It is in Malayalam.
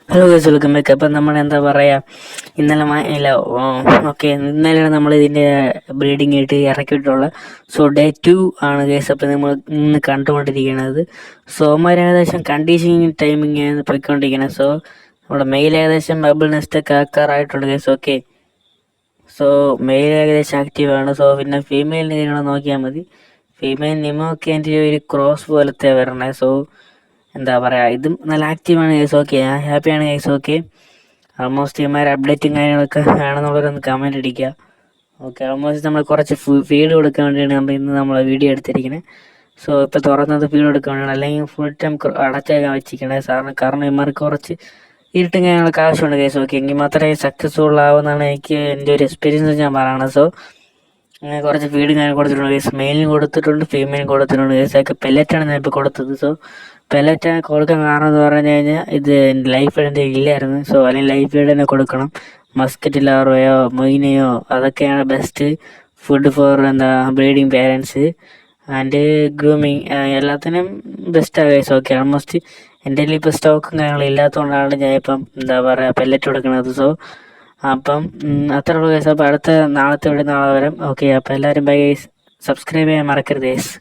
Hello guys, welcome back. അപ്പം നമ്മൾ എന്താ പറയുക, ഇന്നലെ ഇല്ല ഓക്കെ, ഇന്നലെയാണ് നമ്മൾ ഇതിൻ്റെ ബ്രീഡിങ് ആയിട്ട് ഇറക്കിയിട്ടുള്ള. സോ ഡേ 2 ആണ് ഗൈസ്. അപ്പം നമ്മൾ ഇന്ന് കണ്ടുകൊണ്ടിരിക്കുന്നത്. സോ അവന്മാർ ഏകദേശം കണ്ടീഷനിങ് ടൈമിങ് പോയിക്കൊണ്ടിരിക്കുന്നത്. സോ നമ്മുടെ മെയിൽ ഏകദേശം ബബിൾ നെസ്റ്റ് ഒക്കെ ആക്കാറായിട്ടുണ്ട് ഗൈസ്. ഓക്കെ, സോ മെയിൽ ഏകദേശം ആക്റ്റീവാണ്. സോ പിന്നെ ഫീമെയിലിന് നിങ്ങൾ നോക്കിയാൽ മതി. ഫീമെയിൽ നിമോക്കെ എൻ്റെ ഒരു ക്രോസ് പോലത്തെ വരണേ. സോ എന്താ പറയുക, ഇതും നല്ല ആക്റ്റീവാണ് ഗൈസ്. ഓക്കെ, ഞാൻ ഹാപ്പിയാണ് ഗൈസ്. ഓക്കെ, ഓൾമോസ്റ്റ് ഇമാര് അപ്ഡേറ്റും കാര്യങ്ങളൊക്കെ വേണമെന്നുള്ളവരൊന്ന് കമൻറ്റ് അടിക്കുക. ഓക്കെ, ഓൾമോസ്റ്റ് നമ്മൾ കുറച്ച് ഫീഡ് കൊടുക്കാൻ വേണ്ടിയാണ് നമ്മൾ വീഡിയോ എടുത്തിരിക്കുന്നത്. സോ ഇപ്പോൾ തുറന്നത് ഫീഡ് കൊടുക്കാൻ വേണ്ടിയാണ്, അല്ലെങ്കിൽ ഫുൾ ടൈം അടച്ചേക്കാൻ വെച്ചിരിക്കണേ സാറിന്. കാരണം ഇമാർക്ക് കുറച്ച് ഇരുട്ടും കാര്യങ്ങളൊക്കെ ആവശ്യമുണ്ട് ഗൈസ്. ഓക്കെ, എങ്കിൽ മാത്രമേ സക്സസ്ഫുൾ ആവുമെന്നാണ് എൻ്റെ ഒരു എക്സ്പീരിയൻസ് ഞാൻ പറയുന്നത്. സോ അങ്ങനെ കുറച്ച് ഫീഡ് ഞാൻ കൊടുത്തിട്ടുണ്ട് ഗൈസ്. മെയിലും കൊടുത്തിട്ടുണ്ട്, ഫീമെയിലും കൊടുത്തിട്ടുണ്ട് ഗൈസ്. അതൊക്കെ പെല്ലറ്റാണ് ഞാൻ ഇപ്പോൾ കൊടുത്തത്. സോ പെല്ലറ്റ് കൊടുക്കാൻ കാരണം എന്ന് പറഞ്ഞു കഴിഞ്ഞാൽ ഇത് ലൈഫ് ഫീഡ് എൻ്റെ ഇല്ലായിരുന്നു. സോ അല്ലെങ്കിൽ ലൈഫ് ഫീഡ് തന്നെ കൊടുക്കണം. മസ്കറ്റ് ലാർവയോ മൊയിനയോ അതൊക്കെയാണ് best food for breeding parents and grooming. എല്ലാത്തിനും ബെസ്റ്റാണ് ഗൈസ്. ഓക്കെ, ഓൾമോസ്റ്റ് എൻ്റെ കയ്യിൽ ഇപ്പോൾ സ്റ്റോക്കും കാര്യങ്ങളും ഇല്ലാത്തതുകൊണ്ടാണ് ഞാൻ ഇപ്പം പെല്ലറ്റ് കൊടുക്കുന്നത്. സോ അപ്പം അത്ര ഉള്ളൂ ഗൈസ്. അപ്പോൾ അടുത്ത നാളത്തെ വീഡിയോ നാളെ വരാം. ഓക്കെ, അപ്പോൾ എല്ലാവരും ബൈ ഗൈസ്. സബ്സ്ക്രൈബ് ചെയ്യാൻ മറക്കരുത് ഗൈസ്.